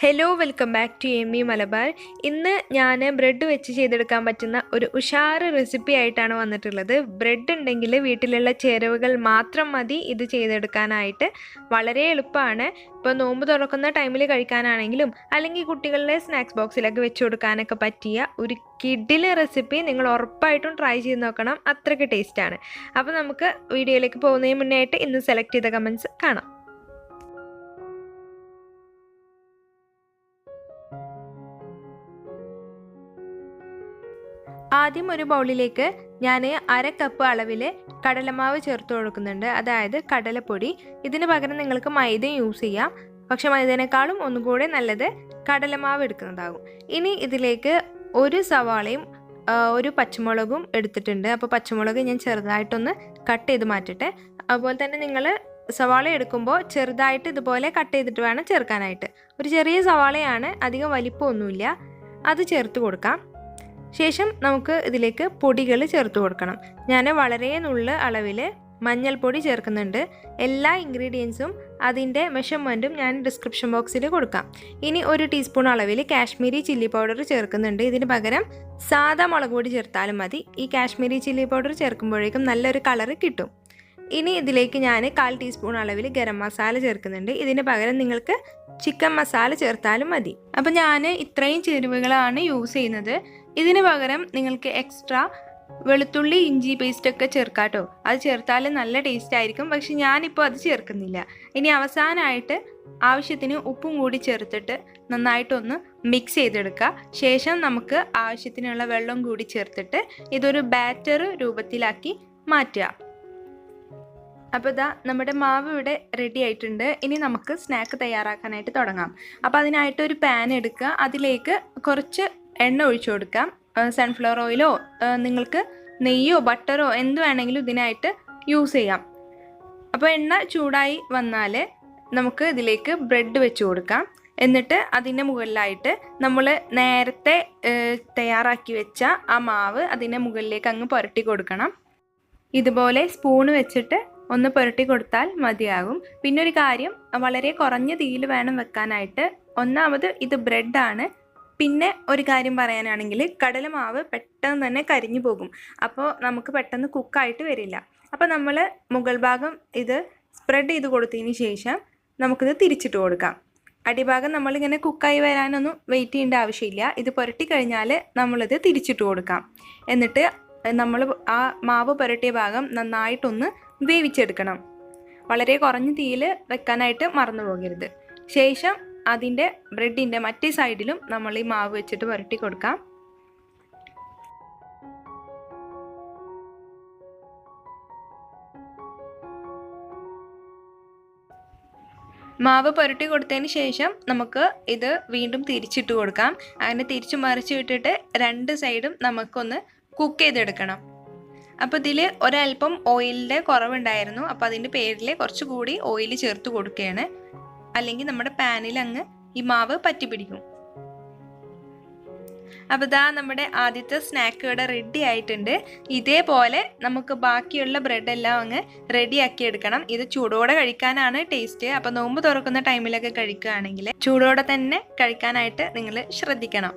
Hello welcome back to M E Malabar. ഇന്ന് ഞാൻ bread വെച്ച് ചെയ്തെടുക്കാൻ പറ്റുന്ന ഒരു ഉഷാറ് റെസിപ്പി ആയിട്ടാണ് വന്നിട്ടുള്ളത്. ബ്രെഡ് ഉണ്ടെങ്കിൽ വീട്ടിലുള്ള ചേരുവകൾ മാത്രം മതി ഇത് ചെയ്തെടുക്കാനായിട്ട്. വളരെ എളുപ്പമാണ്. ഇപ്പോൾ നോമ്പ് തുറക്കുന്ന ടൈമിൽ കഴിക്കാനാണെങ്കിലും അല്ലെങ്കിൽ കുട്ടികളുടെ സ്നാക്സ് ബോക്സിലൊക്കെ വെച്ച് കൊടുക്കാനൊക്കെ പറ്റിയ ഒരു കിഡിലെ റെസിപ്പി നിങ്ങൾ ഉറപ്പായിട്ടും ട്രൈ ചെയ്ത് നോക്കണം. അത്രയ്ക്ക് ടേസ്റ്റാണ്. അപ്പോൾ നമുക്ക് വീഡിയോയിലേക്ക് പോകുന്നതിന് മുന്നേ ആയിട്ട് ഇന്ന് സെലക്ട് ചെയ്ത കമൻറ്റ്സ് കാണാം. ആദ്യം ഒരു ബൗളിലേക്ക് ഞാൻ 1/2 കപ്പ് അളവിൽ കടലമാവ് ചേർത്ത് കൊടുക്കുന്നുണ്ട്, അതായത് കടലപ്പൊടി. ഇതിന് പകരം നിങ്ങൾക്ക് മൈദ യൂസ് ചെയ്യാം, പക്ഷെ മൈദേനേക്കാളും ഒന്നുകൂടെ നല്ലത് കടലമാവ് എടുക്കുന്നതാകും. ഇനി ഇതിലേക്ക് ഒരു സവാളയും ഒരു പച്ചമുളകും എടുത്തിട്ടുണ്ട്. അപ്പോൾ പച്ചമുളക് ഞാൻ ചെറുതായിട്ടൊന്ന് കട്ട് ചെയ്ത് മാറ്റട്ടെ. അതുപോലെ തന്നെ നിങ്ങൾ സവാള എടുക്കുമ്പോൾ ചെറുതായിട്ട് ഇതുപോലെ കട്ട് ചെയ്തിട്ട് വേണം ചേർക്കാനായിട്ട്. ഒരു ചെറിയ സവാളയാണ്, അധികം വലിപ്പമൊന്നുമില്ല. അത് ചേർത്ത് കൊടുക്കാം. ശേഷം നമുക്ക് ഇതിലേക്ക് പൊടികൾ ചേർത്ത് കൊടുക്കണം. ഞാൻ വളരെ നുള്ള അളവിൽ മഞ്ഞൾപ്പൊടി ചേർക്കുന്നുണ്ട്. എല്ലാ ഇൻഗ്രീഡിയൻസും അതിൻ്റെ മെഷർമെൻറ്റും ഞാൻ ഡിസ്ക്രിപ്ഷൻ ബോക്സിൽ കൊടുക്കാം. ഇനി 1 ടീസ്പൂൺ അളവിൽ കാശ്മീരി ചില്ലി പൗഡർ ചേർക്കുന്നുണ്ട്. ഇതിന് പകരം സാദാ മുളക് പൊടി ചേർത്താലും മതി. ഈ കാശ്മീരി ചില്ലി പൗഡർ ചേർക്കുമ്പോഴേക്കും നല്ലൊരു കളറ് കിട്ടും. ഇനി ഇതിലേക്ക് ഞാൻ 1/4 ടീസ്പൂൺ അളവിൽ ഗരം മസാല ചേർക്കുന്നുണ്ട്. ഇതിന് പകരം നിങ്ങൾക്ക് ചിക്കൻ മസാല ചേർത്താലും മതി. അപ്പം ഞാൻ ഇത്രയും ചേരുവകളാണ് യൂസ് ചെയ്യുന്നത്. ഇതിന് പകരം നിങ്ങൾക്ക് എക്സ്ട്രാ വെളുത്തുള്ളി ഇഞ്ചി പേസ്റ്റൊക്കെ ചേർക്കാം കേട്ടോ. അത് ചേർത്താൽ നല്ല ടേസ്റ്റ് ആയിരിക്കും, പക്ഷെ ഞാനിപ്പോൾ അത് ചേർക്കുന്നില്ല. ഇനി അവസാനമായിട്ട് ആവശ്യത്തിന് ഉപ്പും കൂടി ചേർത്തിട്ട് നന്നായിട്ടൊന്ന് മിക്സ് ചെയ്തെടുക്കുക. ശേഷം നമുക്ക് ആവശ്യത്തിനുള്ള വെള്ളം കൂടി ചേർത്തിട്ട് ഇതൊരു ബാറ്റർ രൂപത്തിലാക്കി മാറ്റുക. അപ്പോൾ ഇതാ നമ്മുടെ മാവ് ഇവിടെ റെഡി ആയിട്ടുണ്ട്. ഇനി നമുക്ക് സ്നാക്ക് തയ്യാറാക്കാനായിട്ട് തുടങ്ങാം. അപ്പോൾ അതിനായിട്ട് ഒരു പാൻ എടുക്കുക. അതിലേക്ക് കുറച്ച് എണ്ണ ഒഴിച്ചു കൊടുക്കാം. സൺഫ്ലവർ ഓയിലോ നിങ്ങൾക്ക് നെയ്യോ ബട്ടറോ എന്ത് വേണമെങ്കിലും ഇതിനായിട്ട് യൂസ് ചെയ്യാം. അപ്പോൾ എണ്ണ ചൂടായി വന്നാൽ നമുക്ക് ഇതിലേക്ക് ബ്രെഡ് വെച്ച് കൊടുക്കാം. എന്നിട്ട് അതിൻ്റെ മുകളിലായിട്ട് നമ്മൾ നേരത്തെ തയ്യാറാക്കി വെച്ച ആ മാവ് അതിൻ്റെ മുകളിലേക്ക് അങ്ങ് പുരട്ടി കൊടുക്കണം. ഇതുപോലെ സ്പൂൺ വെച്ചിട്ട് ഒന്ന് പുരട്ടി കൊടുത്താൽ മതിയാകും. പിന്നെ ഒരു കാര്യം, വളരെ കുറഞ്ഞ തീയിൽ വേണം വെക്കാനായിട്ട്. ഒന്നാമത് ഇത് ബ്രെഡാണ്. പിന്നെ ഒരു കാര്യം പറയാനാണെങ്കിൽ കടലമാവ് പെട്ടെന്ന് തന്നെ കരിഞ്ഞു പോകും. അപ്പോൾ നമുക്ക് പെട്ടെന്ന് കുക്കായിട്ട് വരില്ല. അപ്പോൾ നമ്മൾ മുകൾ ഭാഗം ഇത് സ്പ്രെഡ് ചെയ്ത് കൊടുത്തതിന് ശേഷം നമുക്കിത് തിരിച്ചിട്ട് കൊടുക്കാം. അടിഭാഗം നമ്മളിങ്ങനെ കുക്കായി വരാനൊന്നും വെയിറ്റ് ചെയ്യേണ്ട ആവശ്യമില്ല. ഇത് പുരട്ടി കഴിഞ്ഞാൽ നമ്മളിത് തിരിച്ചിട്ട് കൊടുക്കാം. എന്നിട്ട് നമ്മൾ ആ മാവ് പുരട്ടിയ ഭാഗം നന്നായിട്ടൊന്ന് വേവിച്ചെടുക്കണം. വളരെ കുറഞ്ഞ തീയിൽ വെക്കാനായിട്ട് മറന്നു പോകരുത്. ശേഷം അതിൻ്റെ ബ്രെഡിൻ്റെ മറ്റേ സൈഡിലും നമ്മൾ ഈ മാവ് വെച്ചിട്ട് പുരട്ടി കൊടുക്കാം. മാവ് പുരട്ടി കൊടുത്തതിന് ശേഷം നമുക്ക് ഇത് വീണ്ടും തിരിച്ചിട്ട് കൊടുക്കാം. അങ്ങനെ തിരിച്ചു മറിച്ച് വിട്ടിട്ട് 2 സൈഡും നമുക്കൊന്ന് കുക്ക് ചെയ്തെടുക്കണം. അപ്പോൾ ഇതിൽ ഒരല്പം ഓയിലിൻ്റെ കുറവുണ്ടായിരുന്നു. അപ്പോൾ അതിൻ്റെ പേരിൽ കുറച്ചുകൂടി ഓയിൽ ചേർത്ത് കൊടുക്കുകയാണ്. അല്ലെങ്കിൽ നമ്മുടെ പാനിൽ അങ്ങ് ഈ മാവ് പറ്റി പിടിക്കും. അപ്പോൾ ഇതാ നമ്മുടെ ആദ്യത്തെ സ്നാക്ക് ഇവിടെ റെഡി ആയിട്ടുണ്ട്. ഇതേപോലെ നമുക്ക് ബാക്കിയുള്ള ബ്രെഡെല്ലാം അങ്ങ് റെഡിയാക്കി എടുക്കണം. ഇത് ചൂടോടെ കഴിക്കാനാണ് ടേസ്റ്റ്. അപ്പോൾ നോമ്പ് തുറക്കുന്ന ടൈമിലൊക്കെ കഴിക്കുകയാണെങ്കിൽ ചൂടോടെ തന്നെ കഴിക്കാനായിട്ട് നിങ്ങൾ ശ്രദ്ധിക്കണം.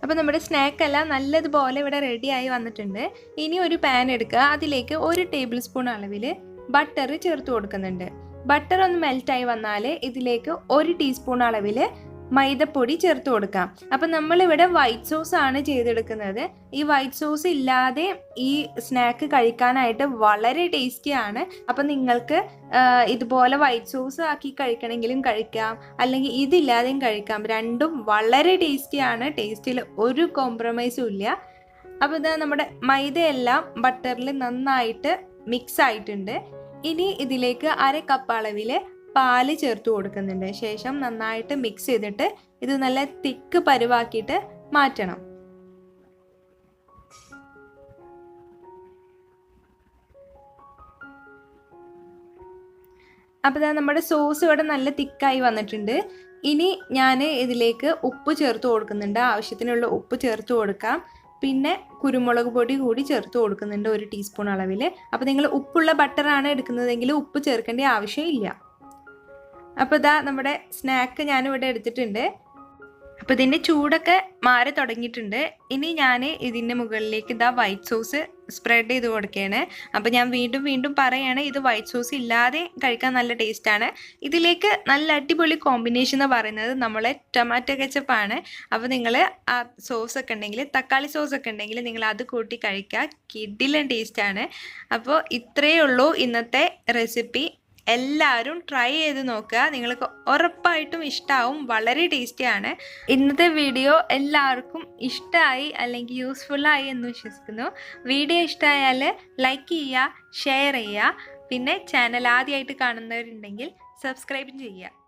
അപ്പോൾ നമ്മുടെ സ്നാക്കെല്ലാം നല്ലതുപോലെ ഇവിടെ റെഡിയായി വന്നിട്ടുണ്ട്. ഇനി ഒരു പാൻ എടുക്കുക. അതിലേക്ക് 1 ടേബിൾ സ്പൂൺ അളവിൽ ബട്ടർ ചേർത്ത് കൊടുക്കുന്നുണ്ട്. ബട്ടർ ഒന്ന് മെൽറ്റായി വന്നാൽ ഇതിലേക്ക് 1 ടീസ്പൂൺ അളവിൽ മൈദപ്പൊടി ചേർത്ത് കൊടുക്കാം. അപ്പം നമ്മളിവിടെ വൈറ്റ് സോസ് ആണ് ചെയ്തെടുക്കുന്നത്. ഈ വൈറ്റ് സോസ് ഇല്ലാതെ ഈ സ്നാക്ക് കഴിക്കാനായിട്ട് വളരെ ടേസ്റ്റിയാണ്. അപ്പം നിങ്ങൾക്ക് ഇതുപോലെ വൈറ്റ് സോസ് ആക്കി കഴിക്കണമെങ്കിലും കഴിക്കാം, അല്ലെങ്കിൽ ഇതില്ലാതെയും കഴിക്കാം. രണ്ടും വളരെ ടേസ്റ്റിയാണ്. ടേസ്റ്റിൽ ഒരു കോംപ്രമൈസും ഇല്ല. അപ്പോൾ ഇത് നമ്മുടെ മൈദയെല്ലാം ബട്ടറിൽ നന്നായിട്ട് മിക്സ് ആയിട്ടുണ്ട്. ഇനി ഇതിലേക്ക് 1/2 കപ്പ് അളവിൽ പാല് ചേർത്ത് കൊടുക്കുന്നുണ്ട്. ശേഷം നന്നായിട്ട് മിക്സ് ചെയ്തിട്ട് ഇത് നല്ല തിക്ക് പരുവാക്കിയിട്ട് മാറ്റണം. അപ്പോൾ നമ്മുടെ സോസ് ഇവിടെ നല്ല തിക്കായി വന്നിട്ടുണ്ട്. ഇനി ഞാൻ ഇതിലേക്ക് ഉപ്പ് ചേർത്ത് കൊടുക്കുന്നുണ്ട്. ആവശ്യത്തിനുള്ള ഉപ്പ് ചേർത്ത് കൊടുക്കാം. പിന്നെ കുരുമുളക് പൊടി കൂടി ചേർത്ത് കൊടുക്കുന്നുണ്ട് 1 ടീസ്പൂൺ അളവിൽ. അപ്പോൾ നിങ്ങൾ ഉപ്പുള്ള ബട്ടറാണ് എടുക്കുന്നതെങ്കിൽ ഉപ്പ് ചേർക്കേണ്ട ആവശ്യമില്ല. അപ്പോൾ ഇതാ നമ്മുടെ സ്നാക്ക് ഞാനിവിടെ എടുത്തിട്ടുണ്ട്. അപ്പോൾ ഇതിൻ്റെ ചൂടൊക്കെ മാറി തുടങ്ങിയിട്ടുണ്ട്. ഇനി ഞാൻ ഇതിൻ്റെ മുകളിലേക്ക് ഇതാ വൈറ്റ് സോസ് സ്പ്രെഡ് ചെയ്ത് കൊടുക്കുകയാണ്. അപ്പോൾ ഞാൻ വീണ്ടും പറയുകയാണ്, ഇത് വൈറ്റ് സോസ് ഇല്ലാതെ കഴിക്കാൻ നല്ല ടേസ്റ്റാണ്. ഇതിലേക്ക് നല്ല അടിപൊളി കോമ്പിനേഷൻ എന്ന് പറയുന്നത് നമ്മളെ ടൊമാറ്റോ കെച്ചപ്പാണ്. അപ്പോൾ നിങ്ങൾ ആ സോസൊക്കെ ഉണ്ടെങ്കിൽ, തക്കാളി സോസൊക്കെ ഉണ്ടെങ്കിൽ നിങ്ങൾ അത് കൂട്ടി കഴിക്കുക. കിടിലൻ ടേസ്റ്റാണ്. അപ്പോൾ ഇത്രയേ ഉള്ളൂ ഇന്നത്തെ റെസിപ്പി. എല്ലാവരും ട്രൈ ചെയ്ത് നോക്കുക. നിങ്ങൾക്ക് ഉറപ്പായിട്ടും ഇഷ്ടമാവും. വളരെ ടേസ്റ്റിയാണ്. ഇന്നത്തെ വീഡിയോ എല്ലാവർക്കും ഇഷ്ടമായി അല്ലെങ്കിൽ യൂസ്ഫുള്ളായി എന്ന് വിശ്വസിക്കുന്നു. വീഡിയോ ഇഷ്ടമായാൽ ലൈക്ക് ചെയ്യുക, ഷെയർ ചെയ്യുക. പിന്നെ ചാനൽ ആദ്യമായിട്ട് കാണുന്നവരുണ്ടെങ്കിൽ സബ്സ്ക്രൈബ് ചെയ്യുക.